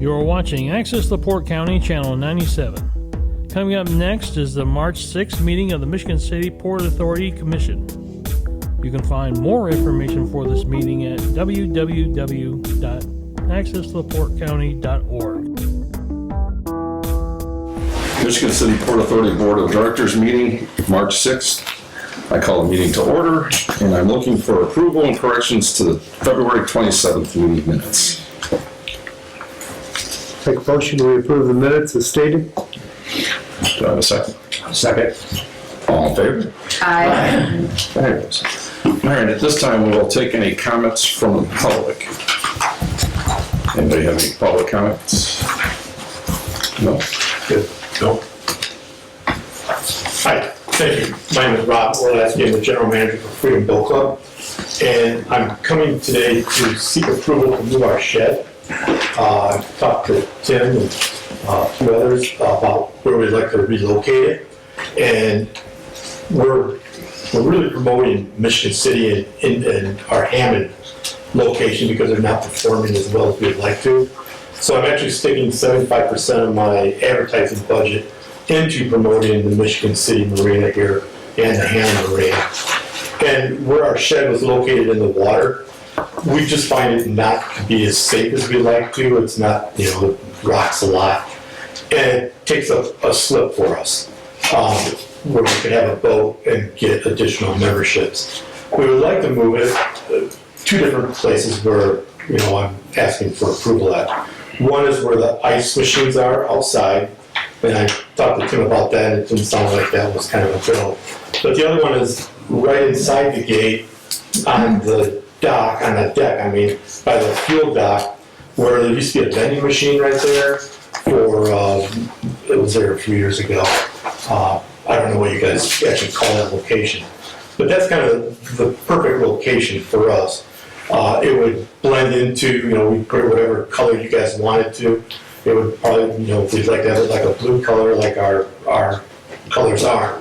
You are watching Access LaPorte County, Channel 97. Coming up next is the March 6th meeting of the Michigan City Port Authority Commission. You can find more information for this meeting at www.accesslaportecounty.org. Michigan City Port Authority Board of Directors meeting, March 6th. I call the meeting to order, and I'm looking for approval and corrections to the February 27th meeting minutes. Make a motion to approve the minutes as stated. Do I have a second? Second. All in favor? Aye. There it is. All right, at this time, we will take any comments from the public. Anybody have any public comments? No? Good. No. Hi, thank you. My name is Rob Orlaski. I'm the general manager for Freedom Boat Club. And I'm coming today to seek approval to move our shed. I've talked to Tim and a few others about where we'd like to relocate it. And we're really promoting Michigan City and our Hammond location because they're not performing as well as we'd like to. So I'm actually sticking 75% of my advertising budget into promoting the Michigan City Marina here and the Hammond Marina. And where our shed was located in the water, we just find it not to be as safe as we like to. It's not, it rocks a lot. And it takes a slip for us where we could have a boat and get additional memberships. We would like to move it two different places where, I'm asking for approval at. One is where the ice machines are outside. And I talked to Tim about that, and it didn't sound like that was kind of a bill. But the other one is right inside the gate on the dock, on the deck, by the fuel dock, where there used to be a vending machine right there for, it was there a few years ago. I don't know what you guys actually call that location. But that's kind of the perfect location for us. It would blend into, we put whatever color you guys wanted to. It would probably, we'd like to have it like a blue color like our colors are.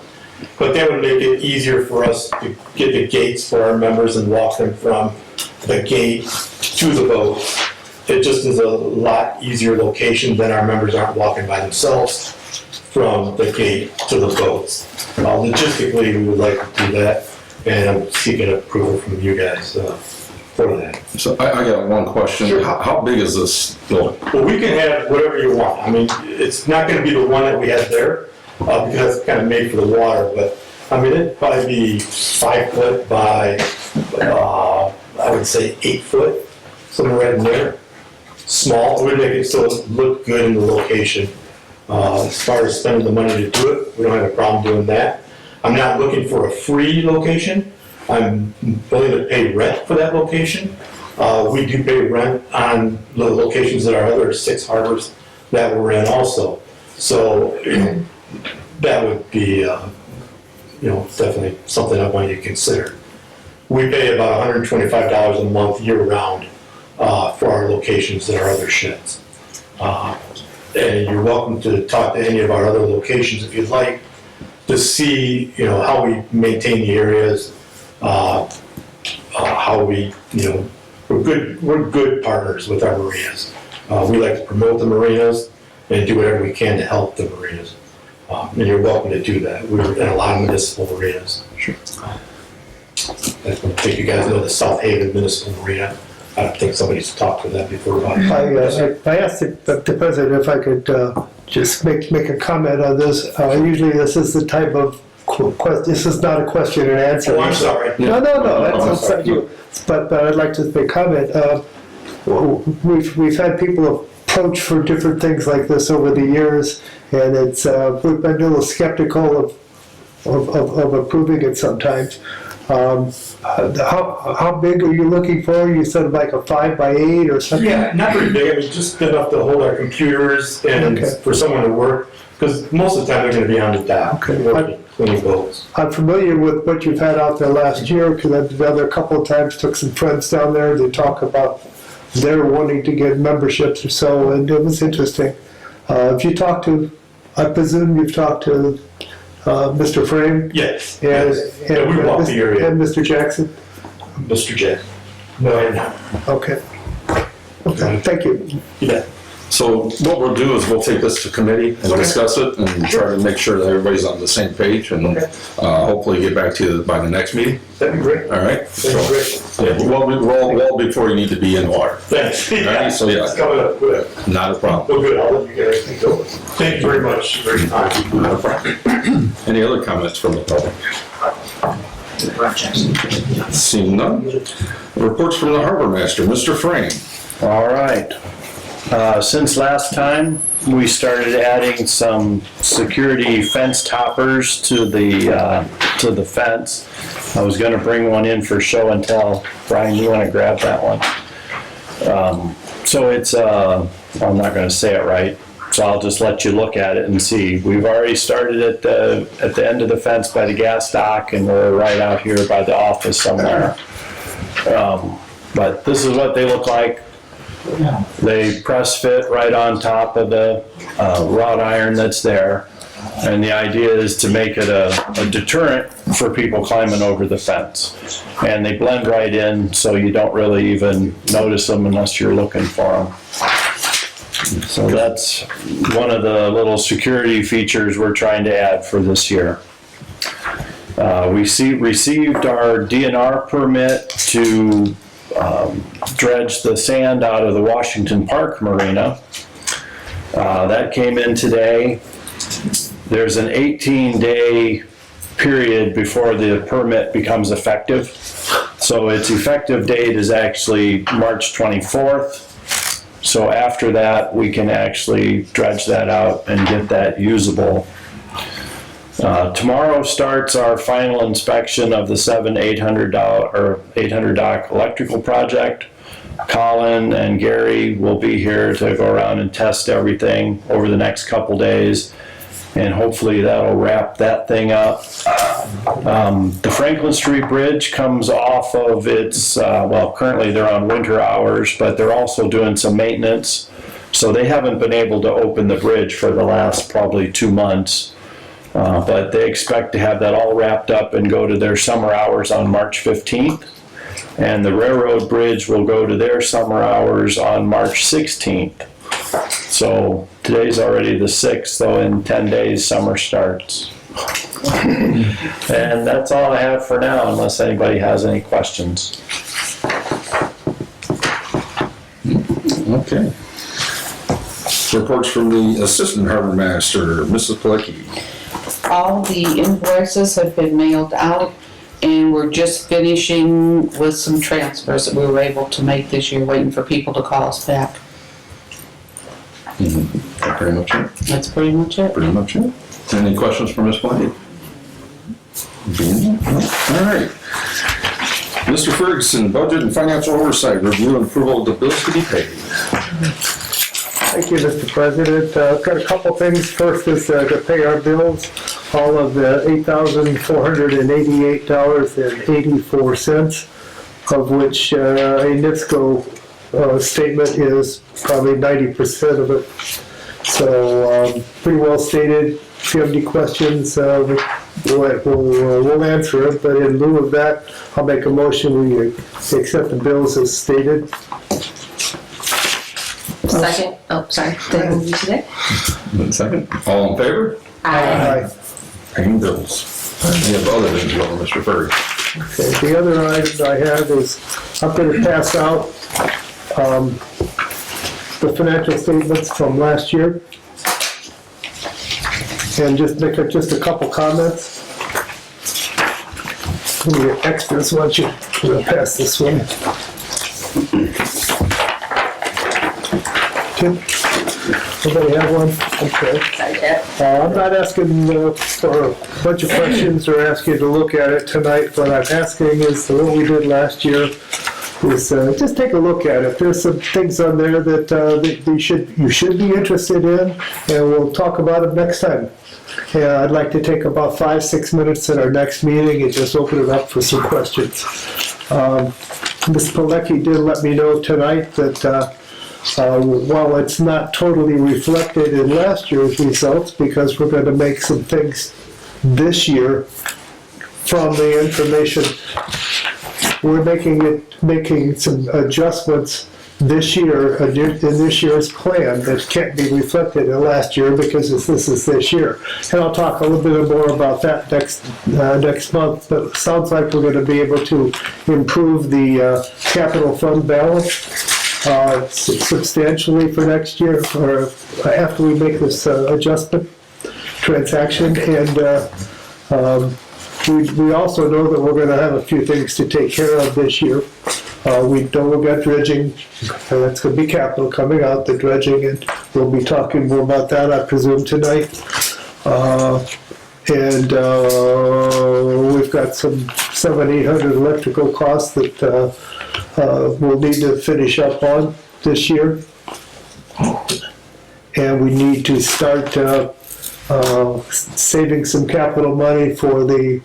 But that would make it easier for us to get the gates for our members and walk them from the gate to the boat. It just is a lot easier location than our members aren't walking by themselves from the gate to the boats. Logistically, we would like to do that, and I'm seeking approval from you guys for that. So I got one question. Sure. How big is this building? Well, we can have whatever you want. It's not going to be the one that we had there because it's kind of made for the water, but it'd probably be 5 foot by, I would say 8 foot, somewhere right in there. Small, it would make it so it look good in the location. As far as spending the money to do it, we don't have a problem doing that. I'm not looking for a free location. I'm willing to pay rent for that location. We do pay rent on the locations that our other 6 harbors that we're in also. So that would be, definitely something I want you to consider. We pay about $125 a month year-round for our locations at our other sheds. And you're welcome to talk to any of our other locations if you'd like to see, how we maintain the areas, how we, we're good partners with our marinas. We like to promote the marinas and do whatever we can to help the marinas. And you're welcome to do that. We're in a lot of municipal marinas. Sure. I think you guys know the South Haven Municipal Marina. I don't think somebody's talked to that before about it. I asked the president if I could just make a comment on this. Usually this is the type of question, this is not a question and answer. Oh, I'm sorry. No, that's outside you. But I'd like to make a comment. We've had people approach for different things like this over the years, and it's we've been a little skeptical of approving it sometimes. How big are you looking for? You said like a 5 by 8 or something? Yeah, not very big. Just enough to hold our computers and for someone to work. Because most of the time they're going to be on the dock, working, cleaning boats. I'm familiar with what you've had out there last year because I've been there a couple of times, took some friends down there to talk about their wanting to get memberships or so, and it was interesting. If you talk to, I presume you've talked to Mr. Frame? Yes. And we walked the area. And Mr. Jackson? Mr. Jackson. No, I have not. Okay. Okay, thank you. You bet. So what we'll do is we'll take this to committee and discuss it and try to make sure that everybody's on the same page and hopefully get back to you by the next meeting. That'd be great. All right? That'd be great. Yeah, well before you need to be in water. Thanks. Alright, so yeah. It's coming up, good. Not a problem. Well, good, I'll let you guys think over it. Thank you very much for your time. Not a problem. Any other comments from the public? Seeing none. Reports from the harbor master, Mr. Frame. All right. Since last time, we started adding some security fence toppers to the fence. I was gonna bring one in for show and tell. Brian, you wanna grab that one? So it's, I'm not gonna say it right, so I'll just let you look at it and see. We've already started at the end of the fence by the gas dock, and we're right out here by the office somewhere. But this is what they look like. They press fit right on top of the wrought iron that's there. And the idea is to make it a deterrent for people climbing over the fence. And they blend right in, so you don't really even notice them unless you're looking for them. So that's one of the little security features we're trying to add for this year. We received our DNR permit to dredge the sand out of the Washington Park Marina. That came in today. There's an 18-day period before the permit becomes effective. So its effective date is actually March 24th. So after that, we can actually dredge that out and get that usable. Tomorrow starts our final inspection of the 800 dock electrical project. Colin and Gary will be here to go around and test everything over the next couple days, and hopefully that'll wrap that thing up. The Franklin Street Bridge comes off of its, well, currently they're on winter hours, but they're also doing some maintenance. So they haven't been able to open the bridge for the last probably 2 months. But they expect to have that all wrapped up and go to their summer hours on March 15th. And the railroad bridge will go to their summer hours on March 16th. So today's already the 6th, so in 10 days summer starts. And that's all I have for now, unless anybody has any questions. Okay. Reports from the assistant harbor master, Mrs. Pilecki. All the invoices have been mailed out, and we're just finishing with some transfers that we were able to make this year, waiting for people to call us back. That pretty much it? That's pretty much it. Pretty much it. Any questions for Ms. Pilecki? All right. Mr. Ferguson, budget and financial oversight, review and approval of the bills to be paid. Thank you, Mr. President. I've got a couple things. First is to pay our bills, all of the $8,488.84, of which a NIPSCO statement is probably 90% of it. So pretty well stated. If you have any questions, we'll answer it. But in lieu of that, I'll make a motion we accept the bills as stated. Second, oh, sorry, did I move you today? 1 second. All in favor? Aye. Paying bills. Any of the other things, Mr. Ferguson? Okay, the other item I have is I'm going to pass out the financial statements from last year and just make just a couple comments. Let me get extras once you pass this one. Tim, everybody have one? Okay. I'm not asking for a bunch of questions or asking you to look at it tonight. What I'm asking is what we did last year is just take a look at it. There's some things on there that you should be interested in, and we'll talk about them next time. Yeah, I'd like to take about 5-6 minutes at our next meeting and just open it up for some questions. Ms. Pilecki did let me know tonight that while it's not totally reflected in last year's results, because we're going to make some things this year from the information, we're making some adjustments this year, in this year's plan that can't be reflected in last year because this is this year. And I'll talk a little bit more about that next month, but it sounds like we're gonna be able to improve the capital fund balance substantially for next year, or after we make this adjustment transaction. And we also know that we're gonna have a few things to take care of this year. We know we've got dredging, that's gonna be capital coming out, the dredging, and we'll be talking more about that, I presume, tonight. And we've got some 700-800 electrical costs that we'll need to finish up on this year. And we need to start saving some capital money for the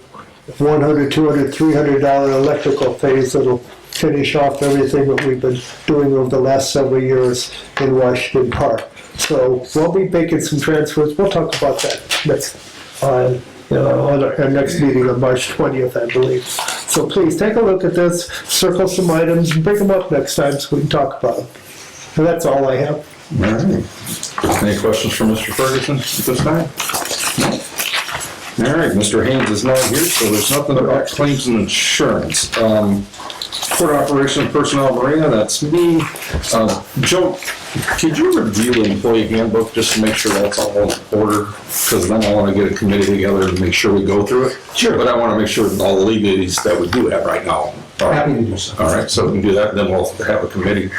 $100, $200, $300 electrical phase that'll finish off everything that we've been doing over the last several years in Washington Park. So we'll be making some transfers. We'll talk about that on our next meeting on March 20th, I believe. So please take a look at this, circle some items, and bring them up next time so we can talk about them. And that's all I have. All right. Any questions for Mr. Ferguson at this time? No. All right, Mr. Haynes is not here, so there's nothing about claims and insurance. Port operation personnel marina, that's me. Joe, could you review the employee handbook just to make sure that's all in order? Because then I want to get a committee together to make sure we go through it. Sure. But I want to make sure all the legalities that we do have right now. Happy to do so. All right, so we can do that, then we'll have a committee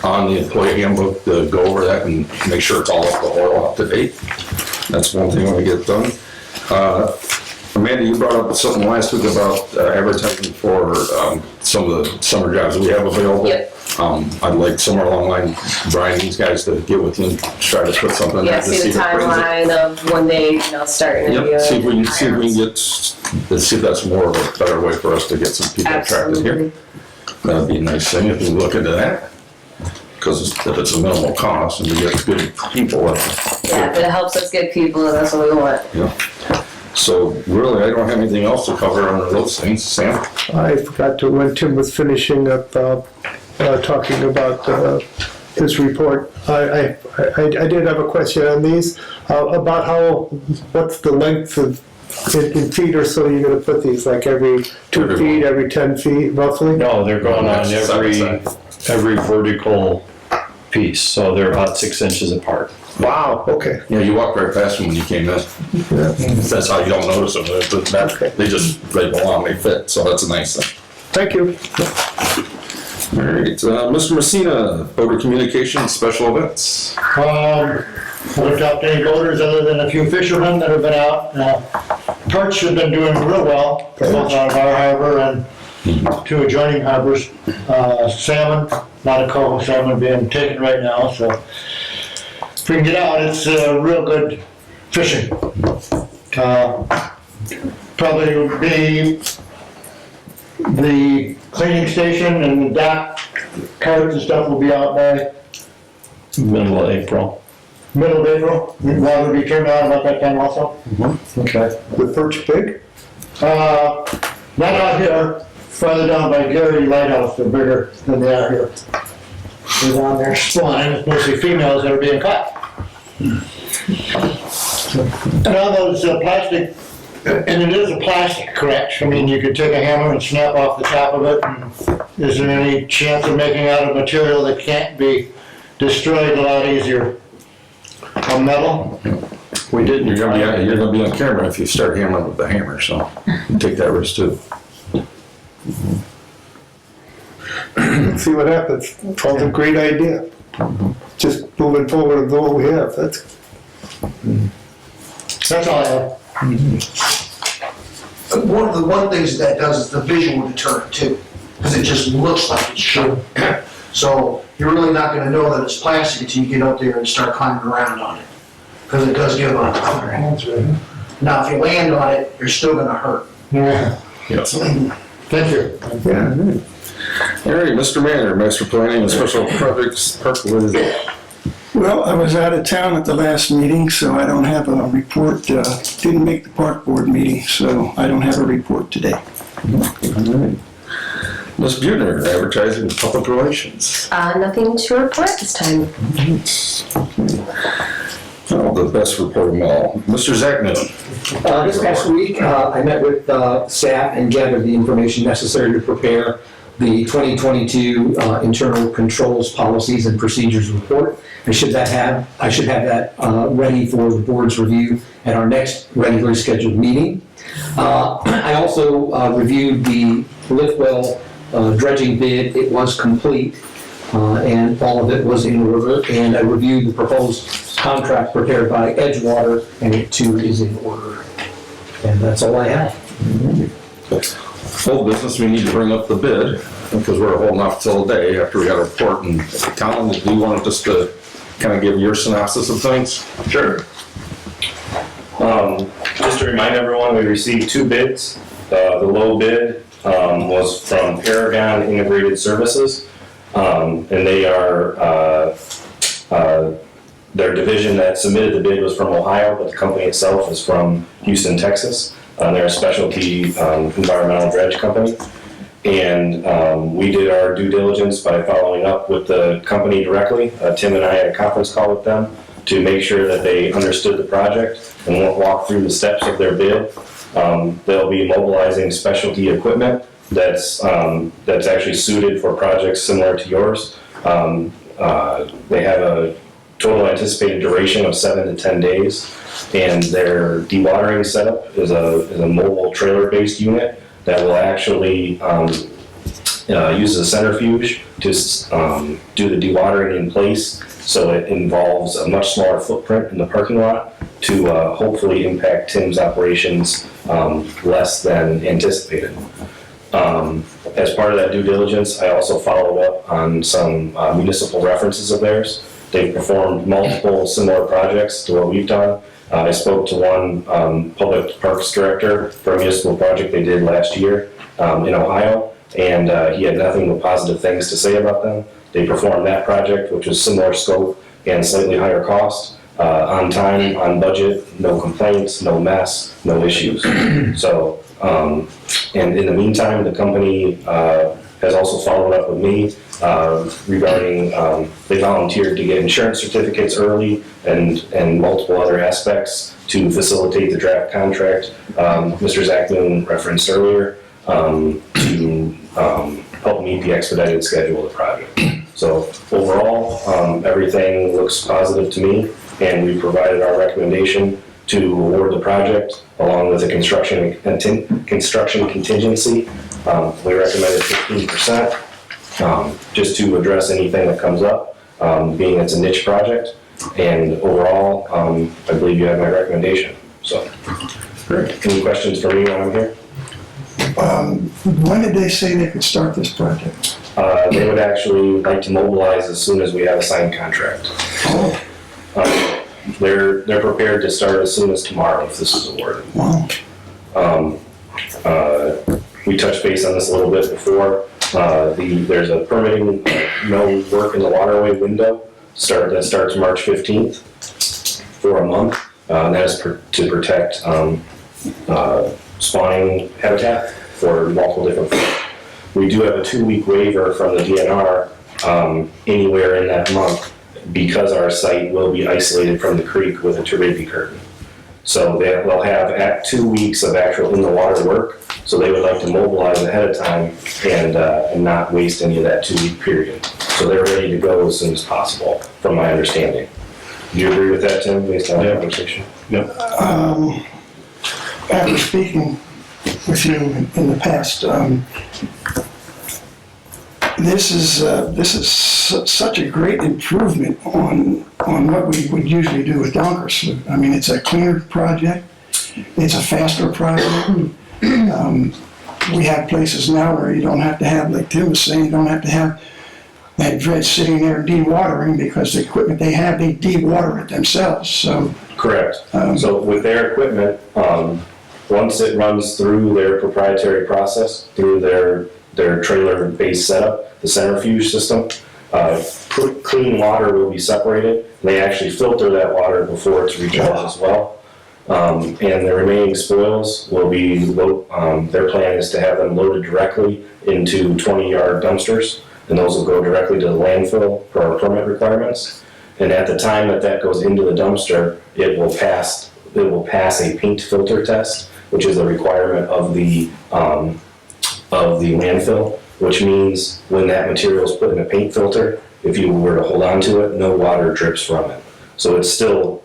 on the employee handbook to go over that and make sure it's all up to date. That's one thing when we get done. Amanda, you brought up something last week about advertising for some of the summer jobs we have available. Yep. I'd like somewhere along the line, Brian, these guys to get with you and try to put something. Yeah, there to see the if it brings it. timeline of when they, start interviewing. Yep, see if we can let's see if that's more of a better way for us to get some people attracted here. That'd be a nice thing if we look into that. Because if it's a minimal cost and we get good people. Yeah, if it helps us get people, then that's what we want. Yeah. So really, I don't have anything else to cover under those things. Sam? I forgot to, when Tim was finishing up talking about his report, I did have a question on these, about what's the length of, in feet or so you're gonna put these, like every 2 feet, every 10 feet roughly? No, they're going on every vertical piece, so they're about 6 inches apart. Wow, okay. Yeah, you walked very fast when you came in. That's how you don't notice them, but they belong, they fit, so that's a nice thing. Thank you. All right, Mr. Messina, Board of Communications, special events. Haven't talked to any voters other than a few fishermen that have been out. Perch have been doing real well, both on our harbor and two adjoining harbors. Salmon, not a coho salmon being taken right now, so if we can get out, it's real good fishing. Probably would be the cleaning station and the dock carts and stuff will be out by Middle of April. middle of April. Water will be turned on about that time also. Okay. The perch big? Not out here, farther down by Gary Lighthouse, they're bigger than they are here. They're down there spawning, it's mostly females that are being caught. And all those plastic, and it is a plastic, correct? I mean, you could take a hammer and snap off the top of it. And is there any chance of making out a material that can't be destroyed a lot easier? A metal? We didn't. You're gonna be on camera if you start hammering with the hammer, so you take that risk too. Let's see what happens. It's a great idea. Just moving forward with what we have, that's That's all I have. One of the things that does is the visual deterrent too, because it just looks like it's sharp. So you're really not gonna know that it's plastic until you get up there and start climbing around on it. Because it does give a cover. Now, if you land on it, you're still gonna hurt. Yeah, Yes. thank you. yeah. All right, Mr. Manner, Master Planning and Special Projects, Park, what is it? Well, I was out of town at the last meeting, so I don't have a report. Didn't make the park board meeting, so I don't have a report today. All right. Ms. Buhner, advertising and public relations. Nothing to report this time. Oh, the best report of them all. Mr. Zach Noon. This past week, I met with staff and gathered the information necessary to prepare the 2022 internal controls policies and procedures report. I should have that ready for the board's review at our next regularly scheduled meeting. I also reviewed the lift well dredging bid. It was complete, and all of it was in order. And I reviewed the proposed contract prepared by Edgewater, and it too is in order. And that's all I have. Full business, we need to bring up the bid, because we're holding off till the day after we got a report. And Colin, do you want just to kind of give your synopsis of things? Sure. Just to remind everyone, we received 2 bids. The low bid was from Paragon Integrated Services, and they are their division that submitted the bid was from Ohio, but the company itself is from Houston, Texas. They're a specialty environmental dredge company. And we did our due diligence by following up with the company directly. Tim and I had a conference call with them to make sure that they understood the project and walk through the steps of their bid. They'll be mobilizing specialty equipment that's actually suited for projects similar to yours. They have a total anticipated duration of 7 to 10 days, and their dewatering setup is a mobile trailer-based unit that will actually use a centrifuge to do the dewatering in place, so it involves a much smaller footprint in the parking lot to hopefully impact Tim's operations less than anticipated. As part of that due diligence, I also followed up on some municipal references of theirs. They've performed multiple similar projects to what we've done. I spoke to one public parks director for a municipal project they did last year in Ohio, and he had nothing but positive things to say about them. They performed that project, which was similar scope and slightly higher cost, on time, on budget, no complaints, no mess, no issues. So, and in the meantime, the company has also followed up with me regarding, they volunteered to get insurance certificates early and multiple other aspects to facilitate the draft contract Mr. Zach Noon referenced earlier to help meet the expedited schedule of the project. So overall, everything looks positive to me, and we provided our recommendation to award the project along with a construction contingency. We recommended 15%. Just to address anything that comes up, being it's a niche project. And overall, I believe you have my recommendation. So, great. Any questions for me while I'm here? When did they say they could start this project? They would actually like to mobilize as soon as we have a signed contract. They're prepared to start as soon as tomorrow if this is awarded. Wow. We touched base on this a little bit before. There's a permitting no work in the waterway window that starts March 15th for a month. And that is to protect spawning habitat for multiple different fish. We do have a 2-week waiver from the DNR anywhere in that month because our site will be isolated from the creek with a turbidity curtain. So they'll have 2 weeks of actual in the water work. So they would like to mobilize ahead of time and not waste any of that 2-week period. So they're ready to go as soon as possible, from my understanding. Do you agree with that, Tim, based on the conversation? Yep. After speaking with you in the past, this is such a great improvement on what we would usually do with Donkersloot. I mean, it's a cleaner project. It's a faster project. We have places now where you don't have to have, like Tim was saying, you don't have to have that dredge sitting there dewatering because the equipment they have, they dewater it themselves, so. Correct. So with their equipment, once it runs through their proprietary process, through their trailer-based setup, the centrifuge system, clean water will be separated. They actually filter that water before it's recharged as well. And the remaining spoils will be, their plan is to have them loaded directly into 20-yard dumpsters, and those will go directly to the landfill for our permit requirements. And at the time that that goes into the dumpster, it will pass a paint filter test, which is a requirement of the landfill, which means when that material is put in a paint filter, if you were to hold on to it, no water drips from it. So it's still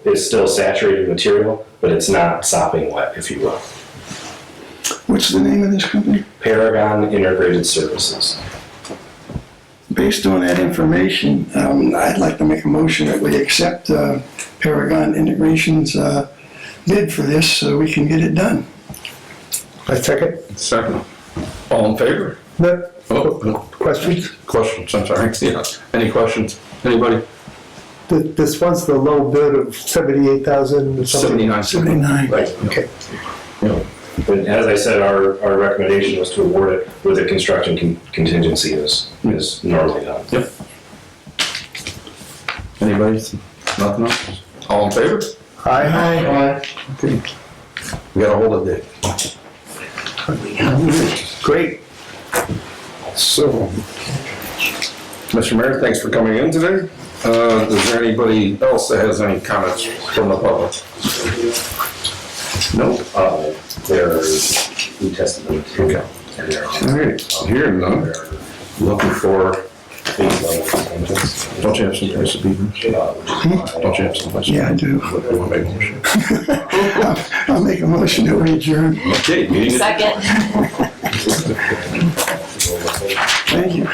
saturated material, but it's not sopping wet, if you will. What's the name of this company? Paragon Integrated Services. Based on that information, I'd like to make a motion that we accept Paragon Integration's bid for this so we can get it done. I second. Second. All in favor? No, Oh, no. questions? Questions, I'm sorry. Yeah. Any questions? Anybody? This one's the low bid of 78,000 or something? 79. 79. Right. Okay. But as I said, our recommendation was to award it with a construction contingency as normally done. Yep. Anybody? Nothing else? All in favor? Aye. Okay. We got a hold of it. Great. So, Mr. Mayor, thanks for coming in today. Is there anybody else that has any comments from the public? No, we tested them too. Okay. All right, hearing none. Looking for, don't you have some price of beavers? Don't you have some price of? Yeah, I do. You want to make a motion? I'll make a motion that we adjourn. Okay, meeting is. Second. Thank you.